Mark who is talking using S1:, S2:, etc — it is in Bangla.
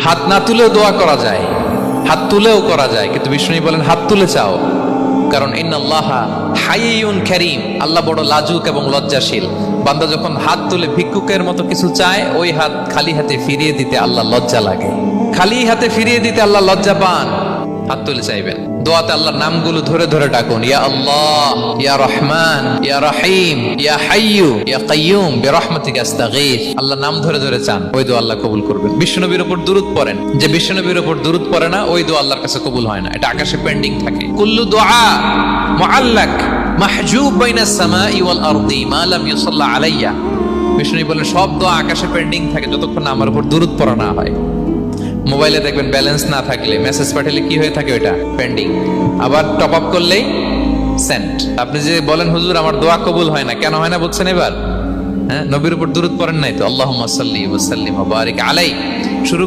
S1: হাত না তুলেও দোয়া করা যায়, হাত তুলেও করা যায়, কিন্তু বিষ্ণু বলেন হাত তুলে চাও, কারণ ইন্নাল্লাহা হাইয়ুন কারীম, আল্লাহ বড় লাজুক এবং লজ্জাশীল। বান্দা যখন হাত তুলে ভিক্ষুকের মতো কিছু চায়, ওই হাত খালি হাতে ফিরিয়ে দিতে আল্লাহ লজ্জা লাগে, খালি হাতে ফিরিয়ে দিতে আল্লাহ লজ্জা পান। হাত তুলে চাইবেন, দোয়াতে আল্লাহর নামগুলো ধরে ধরে ডাকুন, ইয়া আল্লাহ, ইয়া রহমান, ইয়া রহিম, ইয়া হাইয়ু, ইয়া কাইয়ুম বিরহমাতিকা আস্তাগীথ। আল্লাহর নাম ধরে ধরে চান, ওই দোয়া আল্লাহ কবুল করবেন। বিশ্বনবীর উপর দুরূদ পড়েন, যে বিশ্বনবীর উপর দুরূদ পড়ে না, ওই দোয়া আল্লাহর কাছে কবুল হয় না, এটা আকাশে পেন্ডিং থাকে। কুল্লু দুআ মুআল্লাক মাহজুব বাইনাস সামাই ওয়াল আরদি মা লাম ইউসাল্লা আলাইয়া। বিষ্ণু বলেন সব দোয়া আকাশে পেন্ডিং থাকে যতক্ষণ না আমার উপর দুরূদ পড়া না হয়। মোবাইলে দেখবেন ব্যালেন্স না থাকলে মেসেজ পাঠালে কি হয়ে থাকে, ওইটা পেন্ডিং, আবার টপ আপ করলেই সেন্ট। আপনি যে বলেন হুজুর আমার দোয়া কবুল হয় না, কেন হয় না বলছেন এবার? হ্যাঁ, নবীর উপর দুরূদ পড়েন নাই তো। আল্লাহুম্মা সাল্লি ওয়া সাল্লিম ওয়া বারিক আলাইহি শুরু